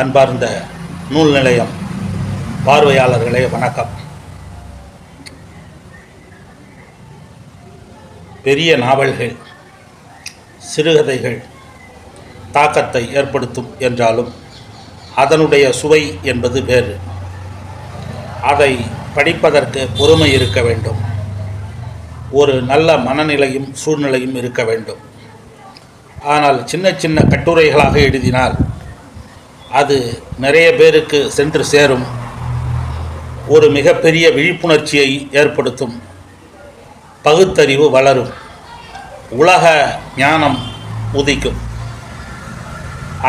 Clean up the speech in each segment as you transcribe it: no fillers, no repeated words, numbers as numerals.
அன்பார்ந்த நூல் நிலையம் பார்வையாளர்களே வணக்கம். பெரிய நாவல்கள், சிறுகதைகள் தாக்கத்தை ஏற்படுத்தும் என்றாலும் அதனுடைய சுவை என்பது வேறு. அதை படிப்பதற்கு பொறுமை இருக்க வேண்டும். ஒரு நல்ல மனநிலையும் சூழ்நிலையும் இருக்க வேண்டும். ஆனால் சின்ன சின்ன கட்டுரைகளாக எழுதினால் அது நிறைய பேருக்கு சென்று சேரும். ஒரு மிகப்பெரிய விழிப்புணர்ச்சியை ஏற்படுத்தும். பகுத்தறிவு வளரும். உலக ஞானம் உதிக்கும்.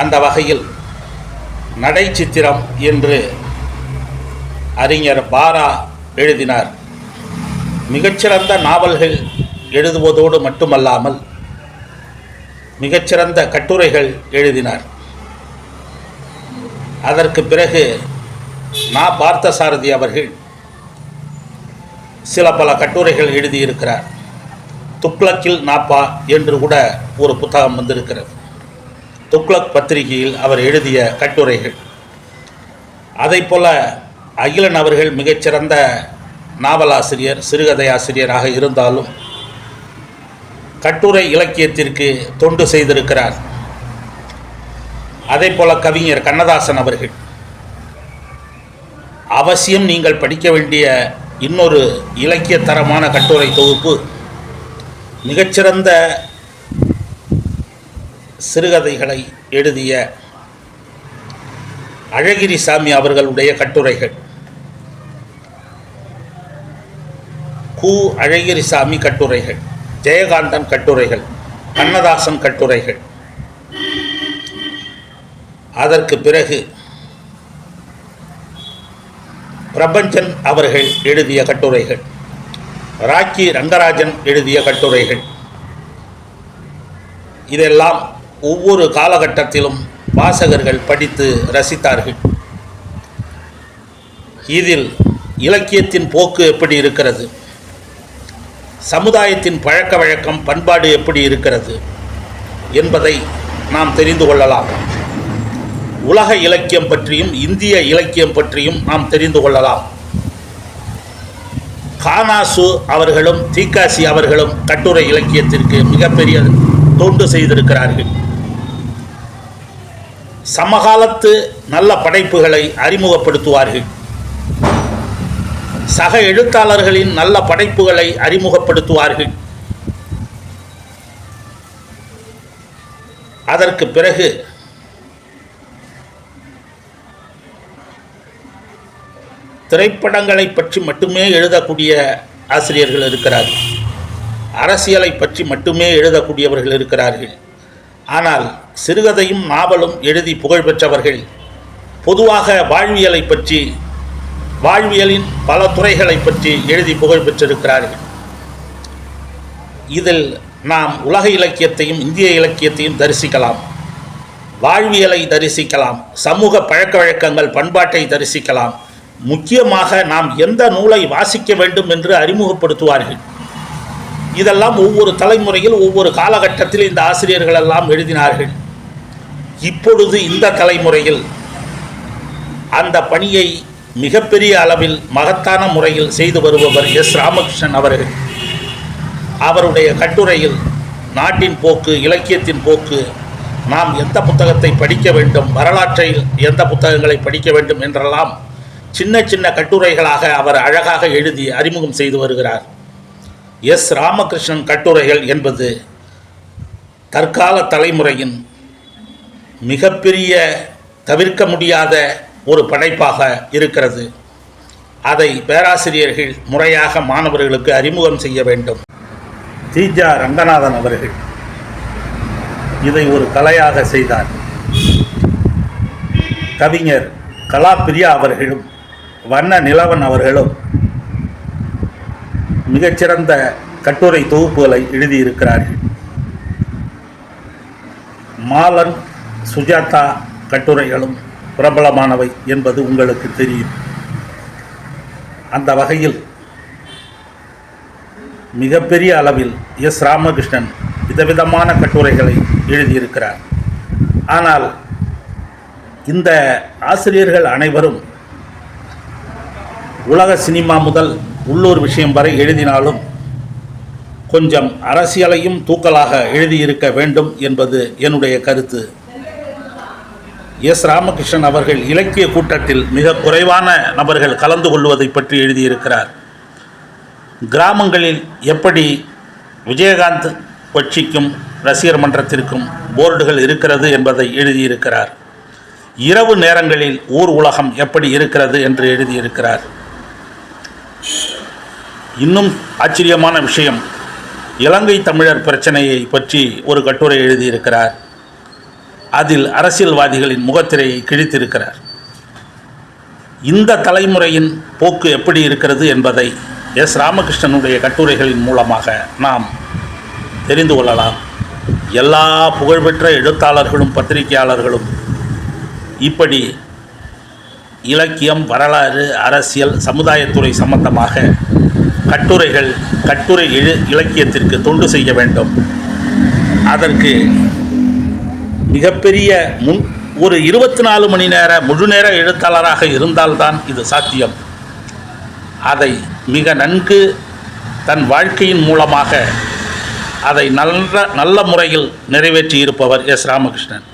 அந்த வகையில் நடை சித்திரம் என்று அறிஞர் பாரா எழுதினார். மிகச்சிறந்த நாவல்கள் எழுதுவதோடு மட்டுமல்லாமல் மிகச்சிறந்த கட்டுரைகள் எழுதினார். அதற்கு பிறகு பார்த்தசாரதி அவர்கள் சில பல கட்டுரைகள் எழுதியிருக்கிறார். துக்ளக்கில் நாப்பா என்று கூட ஒரு புத்தகம் வந்திருக்கிறது. துக்ளக் பத்திரிகையில் அவர் எழுதிய கட்டுரைகள். அதைப்போல அகிலன் அவர்கள் மிகச்சிறந்த நாவலாசிரியர், சிறுகதை ஆசிரியராக இருந்தாலும் கட்டுரை இலக்கியத்திற்கு தொண்டு செய்திருக்கிறார். அதே போல கவிஞர் கண்ணதாசன் அவர்கள் அவசியம் நீங்கள் படிக்க வேண்டிய இன்னொரு இலக்கிய தரமான கட்டுரை தொகுப்பு மிகச்சிறந்த சிறுகதைகளை எழுதிய அழகிரிசாமி அவர்களுடைய கட்டுரைகள். அழகிரிசாமி கட்டுரைகள், ஜெயகாந்தன் கட்டுரைகள், கண்ணதாசன் கட்டுரைகள். அதற்கு பிறகு பிரபஞ்சன் அவர்கள் எழுதிய கட்டுரைகள், ராக்கி ரங்கராஜன் எழுதிய கட்டுரைகள். இதெல்லாம் ஒவ்வொரு காலகட்டத்திலும் வாசகர்கள் படித்து ரசித்தார்கள். இதில் இலக்கியத்தின் போக்கு எப்படி இருக்கிறது, சமுதாயத்தின் பழக்க வழக்கம், பண்பாடு எப்படி இருக்கிறது என்பதை நாம் தெரிந்து கொள்ளலாம். உலக இலக்கியம் பற்றியும் இந்திய இலக்கியம் பற்றியும் நாம் தெரிந்து கொள்ளலாம். கானாசு அவர்களும் தீக்காசி அவர்களும் கட்டுரை இலக்கியத்திற்கு மிகப்பெரிய தொண்டு செய்திருக்கிறார்கள். சமகாலத்து நல்ல படைப்புகளை அறிமுகப்படுத்துவார்கள். சக எழுத்தாளர்களின் நல்ல படைப்புகளை அறிமுகப்படுத்துவார்கள். அதற்கு பிறகு திரைப்படங்களை பற்றி மட்டுமே எழுதக்கூடிய ஆசிரியர்கள் இருக்கிறார்கள். அரசியலை பற்றி மட்டுமே எழுதக்கூடியவர்கள் இருக்கிறார்கள். ஆனால் சிறுகதையும் நாவலும் எழுதி புகழ் பெற்றவர்கள் பொதுவாக வாழ்வியலை பற்றி, வாழ்வியலின் பல துறைகளை பற்றி எழுதி புகழ் பெற்றிருக்கிறார்கள். இதில் நாம் உலக இலக்கியத்தையும் இந்திய இலக்கியத்தையும் தரிசிக்கலாம், வாழ்வியலை தரிசிக்கலாம், சமூக பழக்க வழக்கங்கள், பண்பாட்டை தரிசிக்கலாம். முக்கியமாக நாம் எந்த நூலை வாசிக்க வேண்டும் என்று அறிமுகப்படுத்துவார்கள். இதெல்லாம் ஒவ்வொரு தலைமுறையில் ஒவ்வொரு காலகட்டத்தில் இந்த ஆசிரியர்கள் எல்லாம் எழுதினார்கள். இப்பொழுது இந்த தலைமுறையில் அந்த பணியை மிகப்பெரிய அளவில் மகத்தான முறையில் செய்து வருபவர் எஸ். ராமகிருஷ்ணன் அவர்கள். அவருடைய கட்டுரையில் நாட்டின் போக்கு, இலக்கியத்தின் போக்கு, நாம் எந்த புத்தகத்தை படிக்க வேண்டும், வரலாற்றில் எந்த புத்தகங்களை படிக்க வேண்டும் என்றெல்லாம் சின்ன சின்ன கட்டுரைகளாக அவர் அழகாக எழுதி அறிமுகம் செய்து வருகிறார். எஸ். ராமகிருஷ்ணன் கட்டுரைகள் என்பது தற்கால தலைமுறையின் மிகப்பெரிய தவிர்க்க முடியாத ஒரு படைப்பாக இருக்கிறது. அதை பேராசிரியர்கள் முறையாக மாணவர்களுக்கு அறிமுகம் செய்ய வேண்டும். தீஜா ரங்கநாதன் அவர்கள் இதை ஒரு கலையாக செய்தார். கவிஞர் கலாப்பிரியா அவர்களும் வண்ண நிலவன் அவர்களும் மிகச்சிறந்த கட்டுரை தொகுப்புகளை எழுதியிருக்கிறார்கள். மாலன், சுஜாதா கட்டுரைகளும் பிரபலமானவை என்பது உங்களுக்கு தெரியும். அந்த வகையில் மிகப்பெரிய அளவில் எஸ். ராமகிருஷ்ணன் விதவிதமான கட்டுரைகளை எழுதியிருக்கிறார். ஆனால் இந்த ஆசிரியர்கள் அனைவரும் உலக சினிமா முதல் உள்ளூர் விஷயம் வரை எழுதினாலும் கொஞ்சம் அரசியலையும் தூக்கலாக எழுதியிருக்க வேண்டும் என்பது என்னுடைய கருத்து. எஸ். ராமகிருஷ்ணன் அவர்கள் இலக்கிய கூட்டத்தில் மிக குறைவான நபர்கள் கலந்து கொள்வதை பற்றி எழுதியிருக்கிறார். கிராமங்களில் எப்படி விஜயகாந்த் கட்சிக்கும் ரசிகர் மன்றத்திற்கும் போர்டுகள் இருக்கிறது என்பதை எழுதியிருக்கிறார். இரவு நேரங்களில் ஊர் உலகம் எப்படி இருக்கிறது என்று எழுதியிருக்கிறார். இன்னும் ஆச்சரியமான விஷயம், இலங்கை தமிழர் பிரச்சனையை பற்றி ஒரு கட்டுரை எழுதியிருக்கிறார். அதில் அரசியல்வாதிகளின் முகத்திரையை கிழித்திருக்கிறார். இந்த தலைமுறையின் போக்கு எப்படி இருக்கிறது என்பதை எஸ். ராமகிருஷ்ணனுடைய கட்டுரைகளின் மூலமாக நாம் தெரிந்து கொள்ளலாம். எல்லா புகழ்பெற்ற எழுத்தாளர்களும் பத்திரிகையாளர்களும் இப்படி இலக்கியம், வரலாறு, அரசியல், சமுதாயத்துறை சம்பந்தமாக கட்டுரை இலக்கியத்திற்கு தொண்டு செய்ய வேண்டும். அதற்கு மிகப்பெரிய ஒரு 24 மணி நேர முழுநேர எழுத்தாளராக இருந்தால்தான் இது சாத்தியம். அதை மிக நன்கு தன் வாழ்க்கையின் மூலமாக அதை நல்ல முறையில் நிறைவேற்றி இருப்பவர் எஸ். ராமகிருஷ்ணன்.